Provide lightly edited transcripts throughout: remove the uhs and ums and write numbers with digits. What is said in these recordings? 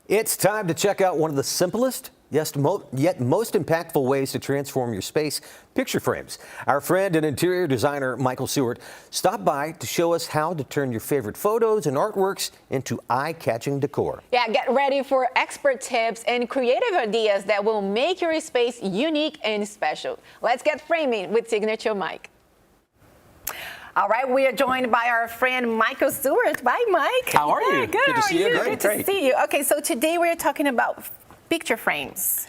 It's time to check out one of the simplest, yet most impactful ways to transform your space, picture frames. Our friend and interior designer Michael Seward stopped by to show us how to turn your favorite photos and artworks into eye-catching decor. Yeah, get ready for expert tips and creative ideas that will make your space unique and special. Let's get framing with Signature Mike. All right, we are joined by our friend Michael Seward. Bye, Mike. How are you? Good to see you. Good to see you. Okay, so today we're talking about picture frames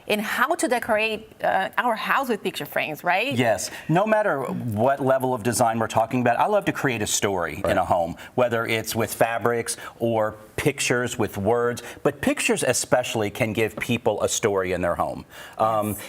and how to decorate our house with picture frames, right? Yes. No matter what level of design we're talking about, I love to create a story in a home, whether it's with fabrics or pictures with words, but pictures especially can give people a story in their home.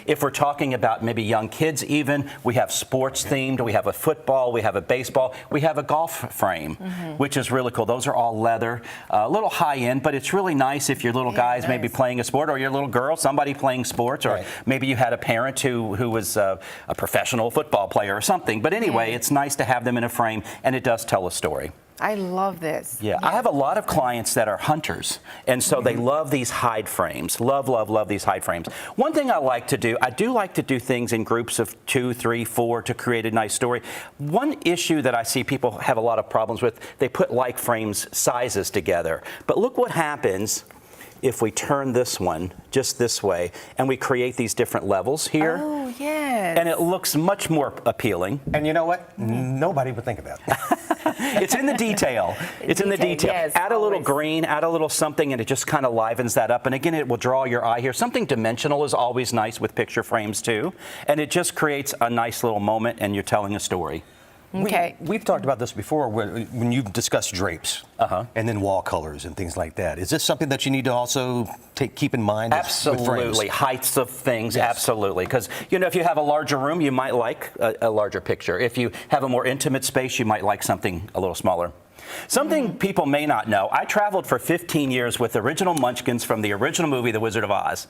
If we're talking about maybe young kids even, we have sports themed, we have a football, we have a baseball, we have a golf frame, which is really cool. Those are all leather, a little high end, but it's really nice if your little guys maybe playing a sport, or your little girl, somebody playing sports, or maybe you had a parent who was a professional football player or something. But anyway, it's nice to have them in a frame, and it does tell a story. I love this. Yeah, I have a lot of clients that are hunters, and so they love these hide frames. Love, love, love these hide frames. One thing I like to do, I do like to do things in groups of 2, 3, 4 to create a nice story. One issue that I see people have a lot of problems with, they put like frames sizes together. But look what happens if we turn this one just this way and we create these different levels here. Oh, yes. And it looks much more appealing. And you know what? Nobody would think about that. It's in the detail. It's in the detail. Yes, add a little green, add a little something, and it just kind of livens that up. And again, it will draw your eye here. Something dimensional is always nice with picture frames too. And it just creates a nice little moment, and you're telling a story. Okay. We've talked about this before when you've discussed drapes and then wall colors and things like that. Is this something that you need to also keep in mind? Absolutely. Heights of things, absolutely. Because, you know, if you have a larger room, you might like a larger picture. If you have a more intimate space, you might like something a little smaller. Something people may not know, I traveled for 15 years with original Munchkins from the original movie, The Wizard of Oz.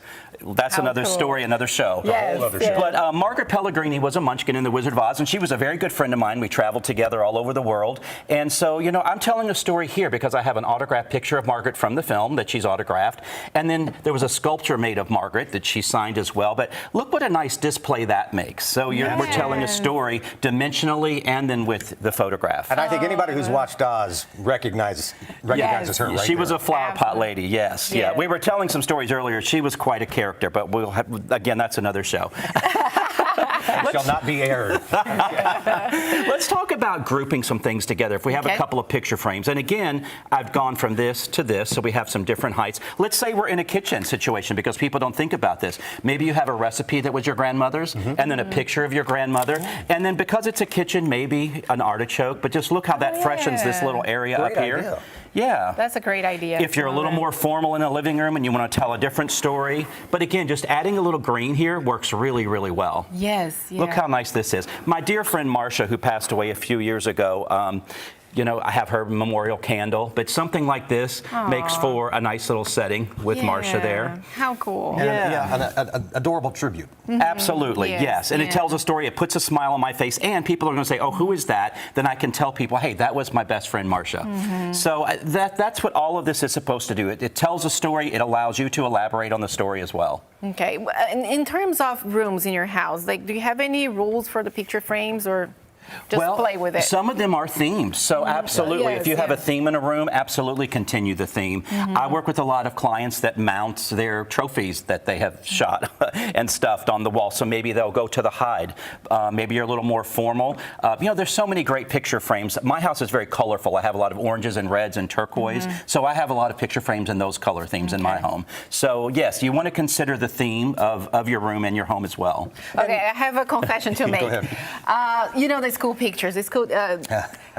That's another story, another show. Yes, But Margaret Pellegrini was a Munchkin in The Wizard of Oz, and she was a very good friend of mine. We traveled together all over the world. And so, you know, I'm telling a story here because I have an autographed picture of Margaret from the film that she's autographed. And then there was a sculpture made of Margaret that she signed as well. But look what a nice display that makes. So we're telling a story dimensionally and then with the photograph. And I think anybody who's watched Oz recognizes her right She was there. a flower pot lady, yes. Yeah. We were telling some stories earlier. She was quite a character, but we'll have, again, that's another show. Shall not be aired. Let's talk about grouping some things together. If we have a couple of picture frames, and again, I've gone from this to this, so we have some different heights. Let's say we're in a kitchen situation because people don't think about this. Maybe you have a recipe that was your grandmother's, and then a picture of your grandmother, and then because it's a kitchen, maybe an artichoke, but just look how that freshens this little area up here. Idea. Yeah. That's a great idea. If you're a little more formal in a living room and you want to tell a different story. But again, just adding a little green here works really, really well. Yes. Look how nice this is. My dear friend Marcia, who passed away a few years ago, you know, I have her memorial candle, but something like this makes for a nice little setting with Marcia there. How cool. An adorable tribute. Absolutely, yes. And it tells a story. It puts a smile on my face, and people are going to say, oh, who is that? Then I can tell people, hey, that was my best friend Marcia. So that's what all of this is supposed to do. It tells a story. It allows you to elaborate on the story as well. Okay. In terms of rooms in your house, like, do you have any rules for the picture frames, or just play with it? Some of them are themes, so absolutely. If you have a theme in a room, absolutely continue the theme. I work with a lot of clients that mount their trophies that they have shot and stuffed on the wall, so maybe they'll go to the hide. Maybe you're a little more formal. You know, there's so many great picture frames. My house is very colorful. I have a lot of oranges and reds and turquoise, so I have a lot of picture frames in those color themes in my home. So yes, you want to consider the theme of your room and your home as well. Okay, I have a confession to make. Go ahead. You know, there's cool pictures. It's cool.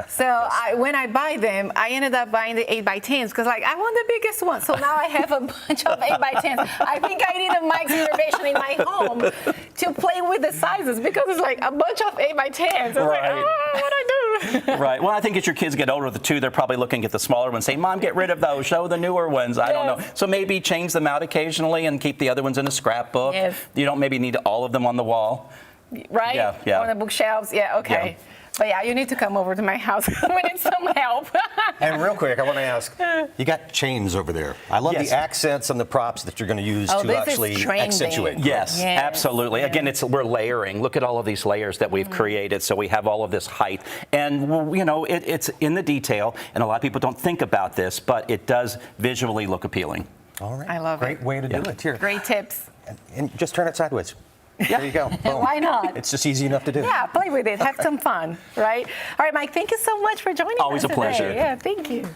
So when I buy them, I ended up buying the 8x10s because, like, I want the biggest one. So now I have a bunch of 8x10s. I think I need a Mike's reservation in my home to play with the sizes because it's like a bunch of 8x10s. I was like, oh, what do I do? Right. Well, I think as your kids get older, the two, they're probably looking at the smaller ones, saying, Mom, get rid of those. Show the newer ones. I don't know. So maybe change them out occasionally and keep the other ones in a scrapbook. You don't maybe need all of them on the wall. Right? Yeah. On the bookshelves. Yeah, okay. But yeah, you need to come over to my house. We need some help. And real quick, I want to ask, you got chains over there. I love Yes. the accents and the props that you're going to use Oh, to this is actually trending. accentuate. Yes, Yes, absolutely. yeah. Again, we're layering. Look at all of these layers that we've created. So we have all of this height, and you know, it's in the detail. And a lot of people don't think about this, but it does visually look appealing. All right. I love Great it. way to do it. Here. Great tips. And just turn it sideways. There you go. Boom. Why not? It's just easy enough to do. Yeah, play with it. Have some fun, right? All right, Mike, thank you so much for joining us Always a pleasure. today. Yeah, thank you.